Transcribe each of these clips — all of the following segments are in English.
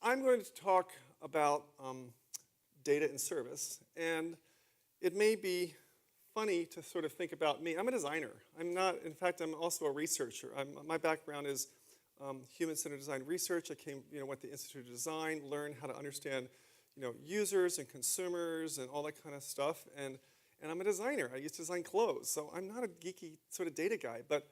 I'm going to talk about data and service, and it may be funny to sort of think about me. I'm a designer. I'm not, in fact, I'm also a researcher. My background is human-centered design research. I went to the Institute of Design, learned how to understand, users and consumers and all that kind of stuff. And I'm a designer. I used to design clothes, so I'm not a geeky sort of data guy. But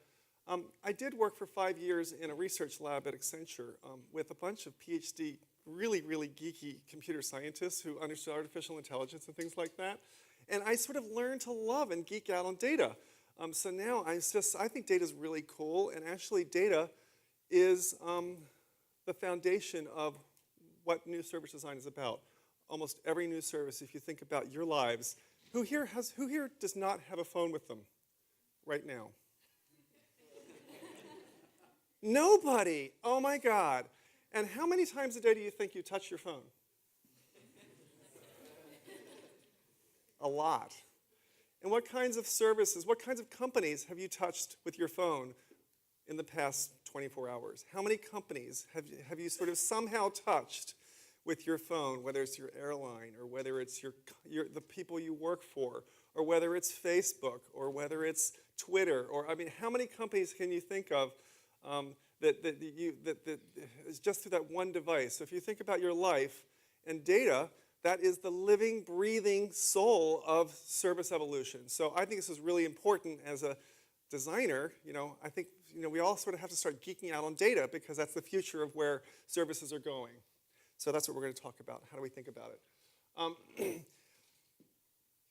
I did work for 5 years in a research lab at Accenture with a bunch of PhD, really, really geeky computer scientists who understood artificial intelligence and things like that. And I sort of learned to love and geek out on data. So now I think data is really cool, and actually data is the foundation of what new service design is about. Almost every new service, if you think about your lives, who here does not have a phone with them right now? Nobody. Oh my God. And how many times a day do you think you touch your phone? A lot. And what kinds of services, what kinds of companies have you touched with your phone in the past 24 hours? How many companies have you sort of somehow touched with your phone, whether it's your airline or whether it's the people you work for, or whether it's Facebook or whether it's Twitter, or I mean, how many companies can you think of that is just through that one device? So if you think about your life and data, that is the living, breathing soul of service evolution. So I think this is really important as a designer. I think we all sort of have to start geeking out on data because that's the future of where services are going. So that's what we're going to talk about. How do we think about it?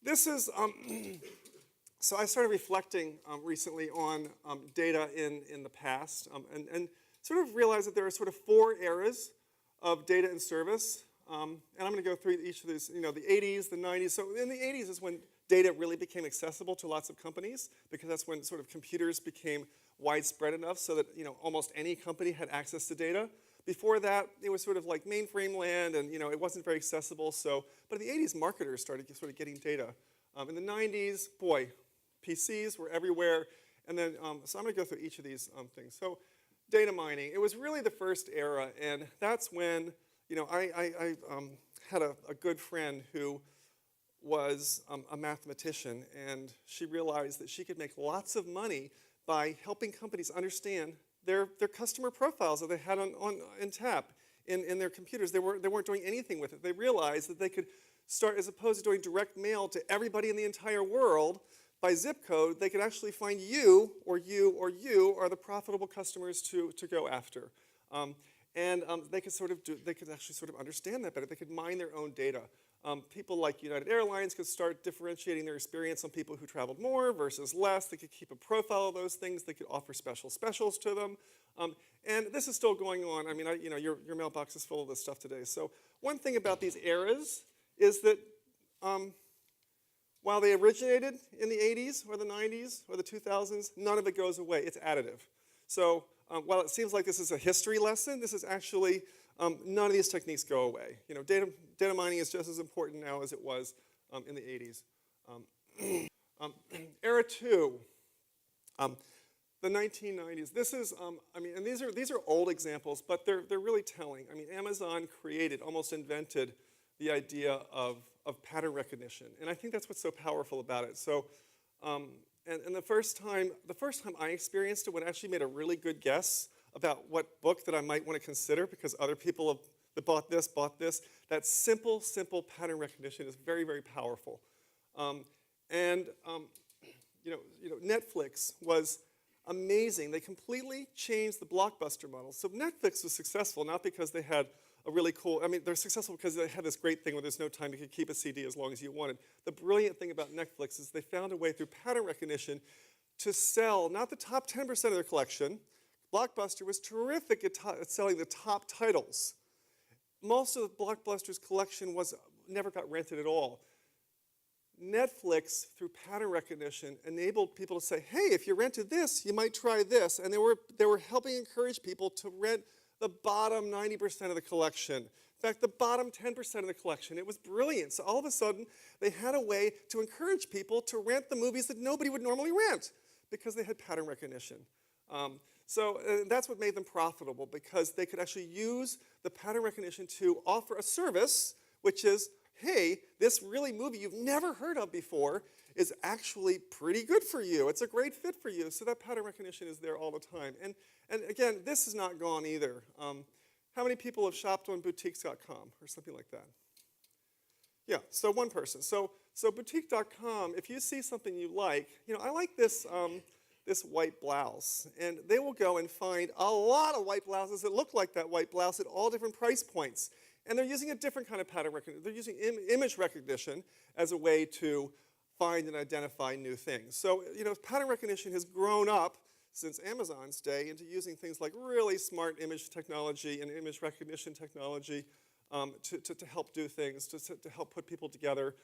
This is, so I started reflecting recently on data in the past and sort of realized that there are sort of 4 eras of data and service. And I'm going to go through each of these, the 80s, the 90s. So in the 80s is when data really became accessible to lots of companies, because that's when sort of computers became widespread enough so that almost any company had access to data. Before that, it was sort of like mainframe land, and it wasn't very accessible. But in the 80s, marketers started sort of getting data. In the 90s, boy, PCs were everywhere. And then, so I'm going to go through each of these things. So data mining, it was really the first era, and that's when I had a good friend who was a mathematician, and she realized that she could make lots of money by helping companies understand their customer profiles that they had in tap in their computers. They weren't doing anything with it. They realized that they could start, as opposed to doing direct mail to everybody in the entire world by zip code, they could actually find you or you or you are the profitable customers to go after. And they could actually sort of understand that better. They could mine their own data. People like United Airlines could start differentiating their experience on people who traveled more versus less. They could keep a profile of those things. They could offer specials to them. And this is still going on. I mean, your mailbox is full of this stuff today. So one thing about these eras is that while they originated in the 80s or the 90s or the 2000s, none of it goes away. It's additive. So while it seems like this is a history lesson, this is actually, none of these techniques go away. Data mining is just as important now as it was in the 80s. Era 2, the 1990s. This is, and these are old examples, but they're really telling. I mean, Amazon almost invented the idea of pattern recognition, and I think that's what's so powerful about it. So, and the first time I experienced it, when I actually made a really good guess about what book that I might want to consider because other people that bought this, that simple pattern recognition is very, very powerful. Netflix was amazing. They completely changed the blockbuster model. So Netflix was successful not because they had a really cool, they're successful because they had this great thing where there's no time, you could keep a CD as long as you wanted. The brilliant thing about Netflix is they found a way through pattern recognition to sell not the top 10% of their collection. Blockbuster was terrific at selling the top titles. Most of Blockbuster's collection never got rented at all. Netflix, through pattern recognition, enabled people to say, hey, if you rented this, you might try this. And they were helping encourage people to rent the bottom 90% of the collection. In fact, the bottom 10% of the collection. It was brilliant. So all of a sudden, they had a way to encourage people to rent the movies that nobody would normally rent because they had pattern recognition. So that's what made them profitable, because they could actually use the pattern recognition to offer a service, which is, hey, this really movie you've never heard of before is actually pretty good for you. It's a great fit for you. So that pattern recognition is there all the time. And again, this is not gone either. How many people have shopped on boutiques.com or something like that? Yeah, so one person. So boutique.com, if you see something you like, I like this, this white blouse. And they will go and find a lot of white blouses that look like that white blouse at all different price points. And they're using a different kind of pattern recognition. They're using image recognition as a way to find and identify new things. So, pattern recognition has grown up since Amazon's day into using things like really smart image technology and image recognition technology to help do things, to help put people together.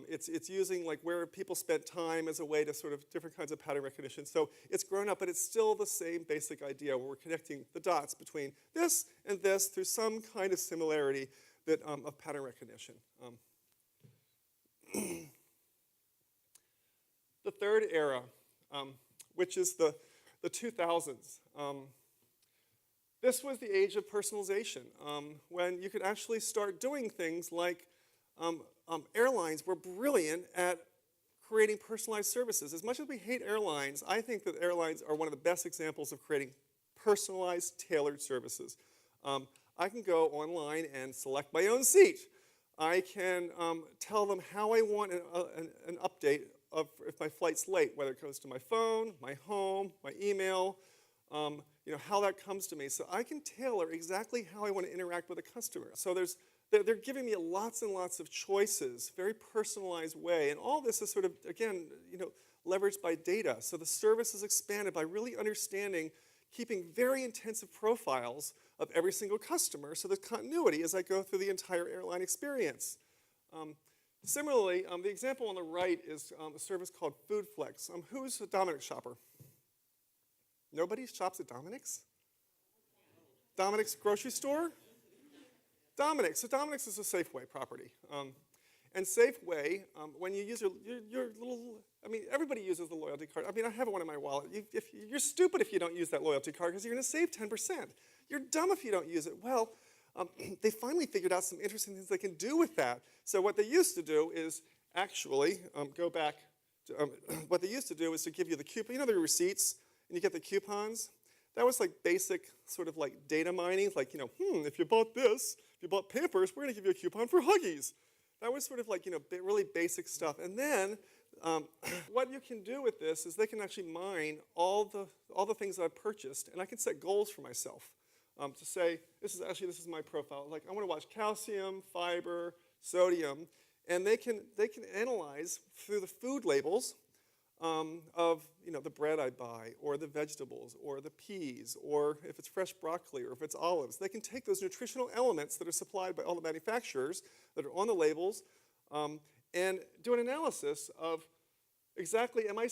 It's using like where people spent time as a way to sort of different kinds of pattern recognition. So it's grown up, but it's still the same basic idea where we're connecting the dots between this and this through some kind of similarity that, of pattern recognition. The third era, which is the 2000s. This was the age of personalization, when you could actually start doing things like airlines were brilliant at creating personalized services. As much as we hate airlines, I think that airlines are one of the best examples of creating personalized, tailored services. I can go online and select my own seat. I can tell them how I want an update of if my flight's late, whether it goes to my phone, my home, my email, how that comes to me. So I can tailor exactly how I want to interact with a customer. So they're giving me lots and lots of choices, very personalized way. And all this is sort of, again, leveraged by data. So the service is expanded by really understanding, keeping very intensive profiles of every single customer, so there's continuity as I go through the entire airline experience. Similarly, the example on the right is a service called FoodFlex. Who's a Dominick's shopper? Nobody shops at Dominick's? Dominick's grocery store? Dominick's. So Dominick's is a Safeway property. And Safeway, when you use your little, everybody uses the loyalty card. I have one in my wallet. You're stupid if you don't use that loyalty card because you're going to save 10%. You're dumb if you don't use it. Well, they finally figured out some interesting things they can do with that. So what they used to do is actually go back to, what they used to do is to give you the coupon, the receipts, and you get the coupons. That was like basic sort of like data mining, like, if you bought this, if you bought Pampers, we're going to give you a coupon for Huggies. That was sort of like, really basic stuff. And then what you can do with this is they can actually mine all the things that I've purchased, and I can set goals for myself to say, this is my profile. Like, I want to watch calcium, fiber, sodium, and they can analyze through the food labels of the bread I buy, or the vegetables, or the peas, or if it's fresh broccoli, or if it's olives. They can take those nutritional elements that are supplied by all the manufacturers that are on the labels and do an analysis of exactly, am I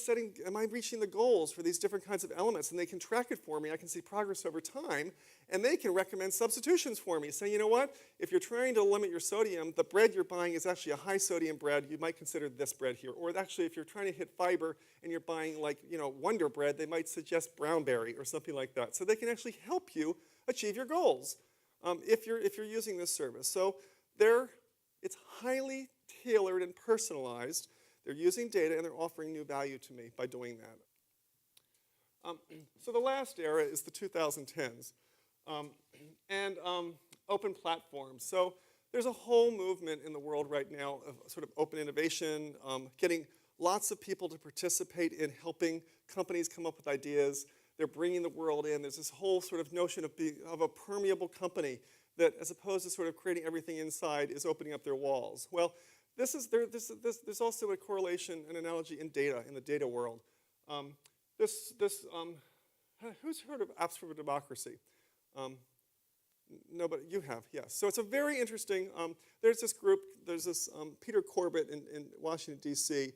reaching the goals for these different kinds of elements? And they can track it for me. I can see progress over time. And they can recommend substitutions for me, saying, you know what? If you're trying to limit your sodium, the bread you're buying is actually a high sodium bread. You might consider this bread here. Or actually, if you're trying to hit fiber and you're buying like, Wonder Bread, they might suggest brownberry or something like that. So they can actually help you achieve your goals if you're using this service. So it's highly tailored and personalized. They're using data and they're offering new value to me by doing that. So the last era is the 2010s and open platforms. So there's a whole movement in the world right now of sort of open innovation, getting lots of people to participate in helping companies come up with ideas. They're bringing the world in. There's this whole sort of notion of a permeable company that, as opposed to sort of creating everything inside, is opening up their walls. Well, there's also a correlation, an analogy in data, in the data world. Who's heard of Apps for Democracy? Nobody, you have, yes. So it's a very interesting, there's this group, Peter Corbett in Washington, D.C.,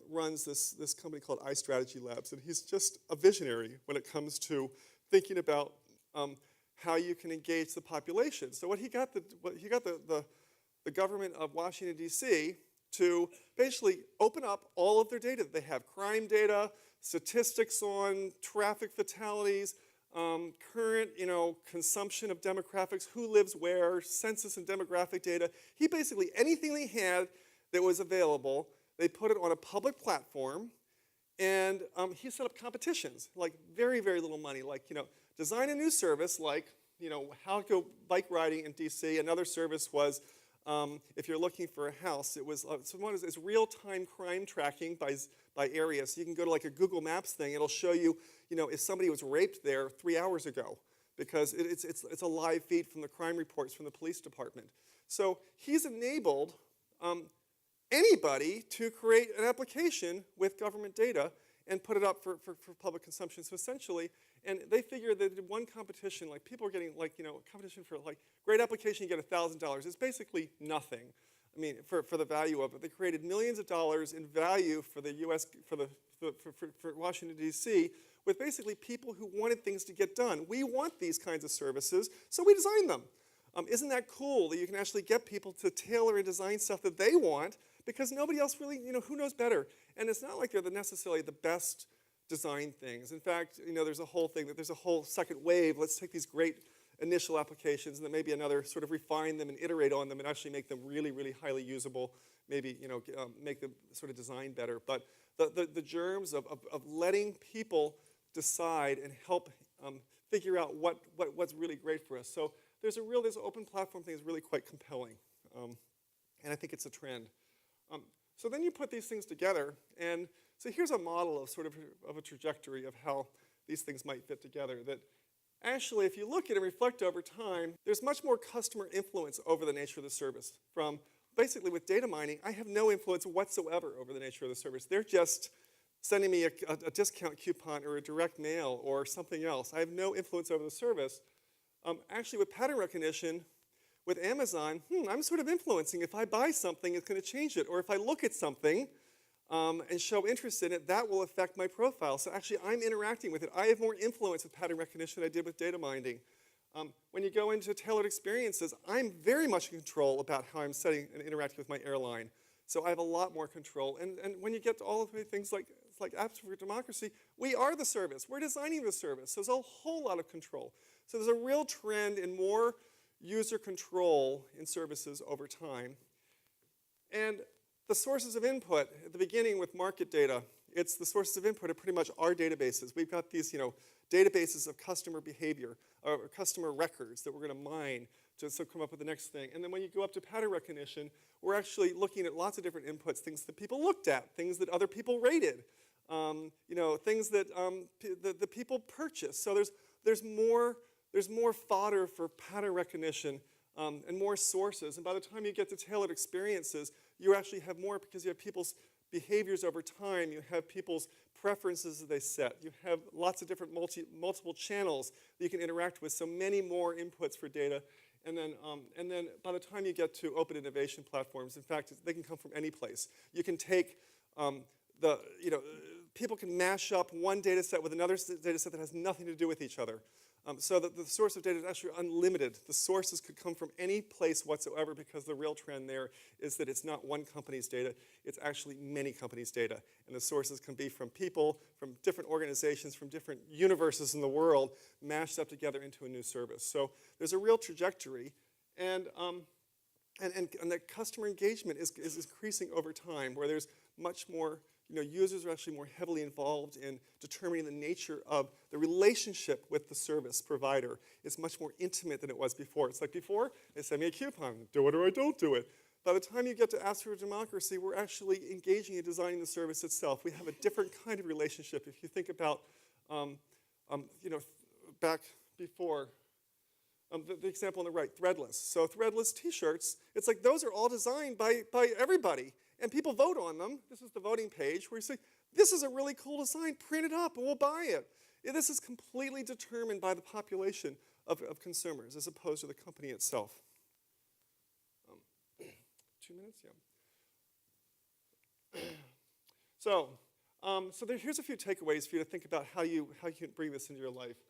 runs this company called iStrategy Labs, and he's just a visionary when it comes to thinking about how you can engage the population. So he got the government of Washington, D.C. to basically open up all of their data that they have, crime data, statistics on traffic fatalities, current, consumption of demographics, who lives where, census and demographic data. He basically, anything they had that was available, they put it on a public platform, and he set up competitions, like very, very little money, like, design a new service, like, how to go bike riding in DC. Another service was, if you're looking for a house, it was, so one is real-time crime tracking by area. So you can go to like a Google Maps thing, it'll show you, if somebody was raped there 3 hours ago, because it's a live feed from the crime reports from the police department. So he's enabled anybody to create an application with government data and put it up for public consumption. So essentially, and they figure that in one competition, like people are getting like, competition for like, great application, you get $1,000. It's basically nothing. I mean, for the value of it. They created millions of dollars in value for the US, for Washington, D.C., with basically people who wanted things to get done. We want these kinds of services, so we designed them. Isn't that cool that you can actually get people to tailor and design stuff that they want, because nobody else really, who knows better? And it's not like they're necessarily the best design things. In fact, there's a whole thing, that there's a whole second wave. Let's take these great initial applications and then maybe another sort of refine them and iterate on them and actually make them really, really highly usable, maybe, make them sort of design better. But the germs of letting people decide and help figure out what's really great for us. So there's this open platform thing is really quite compelling. And I think it's a trend. So then you put these things together, and so here's a model of sort of a trajectory of how these things might fit together. That actually, if you look at it and reflect over time, there's much more customer influence over the nature of the service. From basically with data mining, I have no influence whatsoever over the nature of the service. They're just sending me a discount coupon or a direct mail or something else. I have no influence over the service. Actually, with pattern recognition, with Amazon, I'm sort of influencing. If I buy something, it's going to change it. Or if I look at something and show interest in it, that will affect my profile. So actually, I'm interacting with it. I have more influence with pattern recognition than I did with data mining. When you go into tailored experiences, I'm very much in control about how I'm setting and interacting with my airline. So I have a lot more control. And when you get to all of the things like apps for democracy, we are the service. We're designing the service. So there's a whole lot of control. So there's a real trend in more user control in services over time. And the sources of input, at the beginning with market data, it's the sources of input are pretty much our databases. We've got these, databases of customer behavior, or customer records that we're going to mine to come up with the next thing. And then when you go up to pattern recognition, we're actually looking at lots of different inputs, things that people looked at, things that other people rated, things that the people purchased. So there's more fodder for pattern recognition and more sources. And by the time you get to tailored experiences, you actually have more because you have people's behaviors over time. You have people's preferences that they set. You have lots of different multiple channels that you can interact with, so many more inputs for data. And then by the time you get to open innovation platforms, in fact, they can come from any place. You can take people can mash up one data set with another data set that has nothing to do with each other. So that the source of data is actually unlimited. The sources could come from any place whatsoever, because the real trend there is that it's not one company's data, it's actually many companies' data. And the sources can be from people, from different organizations, from different universes in the world, mashed up together into a new service. So there's a real trajectory, and the customer engagement is increasing over time, where there's much more, users are actually more heavily involved in determining the nature of the relationship with the service provider. It's much more intimate than it was before. It's like before, they send me a coupon, do it or I don't do it. By the time you get to ask for democracy, we're actually engaging in designing the service itself. We have a different kind of relationship. If you think about, back before, the example on the right, threadless. So threadless t-shirts, it's like those are all designed by everybody. And people vote on them. This is the voting page where you say, this is a really cool design, print it up and we'll buy it. This is completely determined by the population of consumers as opposed to the company itself. 2 minutes, yeah. So here's a few takeaways for you to think about how you can bring this into your life.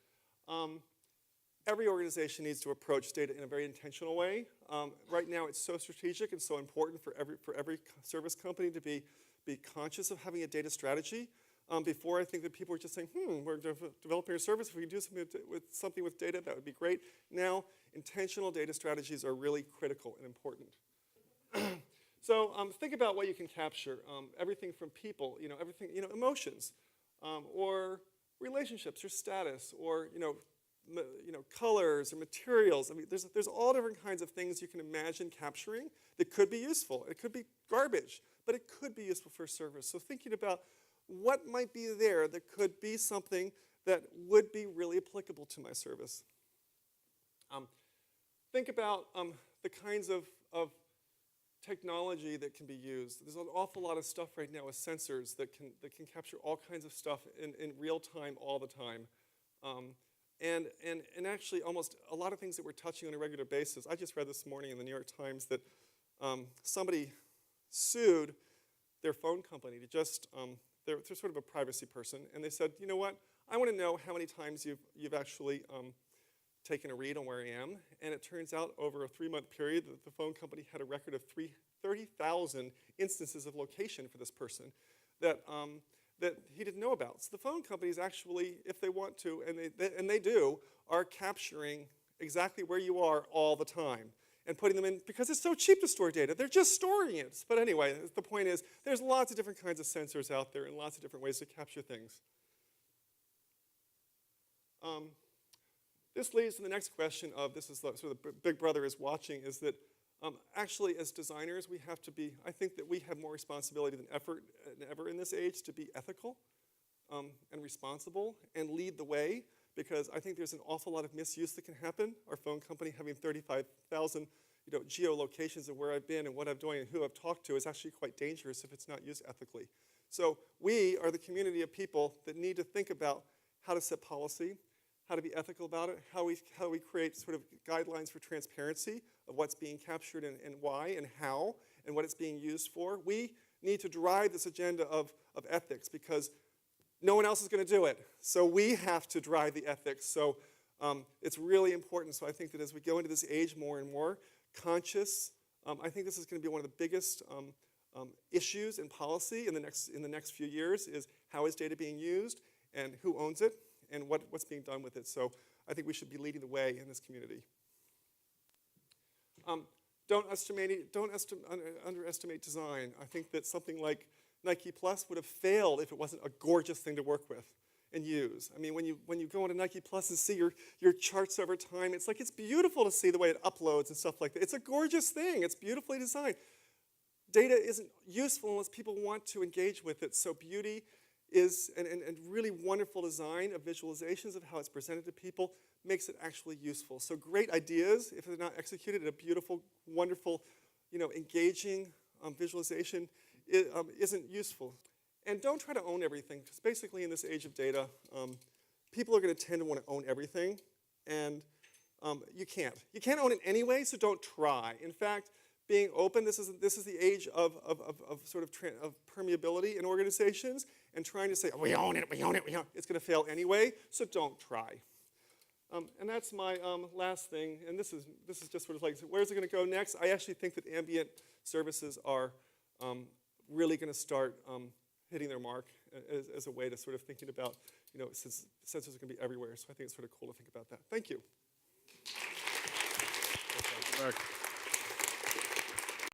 Every organization needs to approach data in a very intentional way. Right now, it's so strategic and so important for every service company to be conscious of having a data strategy. Before, I think that people were just saying, we're developing a service. If we can do something with data, that would be great. Now, intentional data strategies are really critical and important. So think about what you can capture. Everything from people, everything, emotions, or relationships, or status, or colors or materials. I mean, there's all different kinds of things you can imagine capturing that could be useful. It could be garbage, but it could be useful for a service. So thinking about what might be there that could be something that would be really applicable to my service. Think about the kinds of technology that can be used. There's an awful lot of stuff right now with sensors that can capture all kinds of stuff in real time all the time. And actually almost a lot of things that we're touching on a regular basis. I just read this morning in the New York Times that somebody sued their phone company to just, they're sort of a privacy person, and they said, you know what, I want to know how many times you've actually taken a read on where I am. And it turns out over a 3-month period that the phone company had a record of 30,000 instances of location for this person that he didn't know about. So the phone companies actually, if they want to, and they do, are capturing exactly where you are all the time and putting them in, because it's so cheap to store data. They're just storing it. But anyway, the point is, there's lots of different kinds of sensors out there and lots of different ways to capture things. This leads to the next question of, this is sort of the big brother is watching, is that actually as designers we have to be, I think that we have more responsibility than ever in this age to be ethical and responsible and lead the way, because I think there's an awful lot of misuse that can happen. Our phone company having 35,000 geolocations of where I've been and what I'm doing and who I've talked to is actually quite dangerous if it's not used ethically. So we are the community of people that need to think about how to set policy, how to be ethical about it, how we create sort of guidelines for transparency of what's being captured and why and how and what it's being used for. We need to drive this agenda of ethics because no one else is going to do it. So we have to drive the ethics. So it's really important. So I think that as we go into this age more and more, conscious, I think this is going to be one of the biggest issues in policy in the next few years is how is data being used and who owns it and what's being done with it. So I think we should be leading the way in this community. Don't underestimate design. I think that something like Nike Plus would have failed if it wasn't a gorgeous thing to work with and use. I mean, when you go into Nike Plus and see your charts over time, it's like it's beautiful to see the way it uploads and stuff like that. It's a gorgeous thing. It's beautifully designed. Data isn't useful unless people want to engage with it. So beauty is, and really wonderful design of visualizations of how it's presented to people makes it actually useful. So great ideas, if they're not executed in a beautiful, wonderful, engaging visualization, isn't useful. And don't try to own everything, because basically in this age of data, people are going to tend to want to own everything, and you can't. You can't own it anyway, so don't try. In fact, being open, this is the age of permeability in organizations, and trying to say, oh, we own it, we own it, we own it. It's going to fail anyway, so don't try. And that's my last thing, and this is just sort of like, where's it going to go next? I actually think that ambient services are really going to start hitting their mark as a way to sort of thinking about, since sensors are going to be everywhere, so I think it's sort of cool to think about that. Thank you. Thank you, Mark.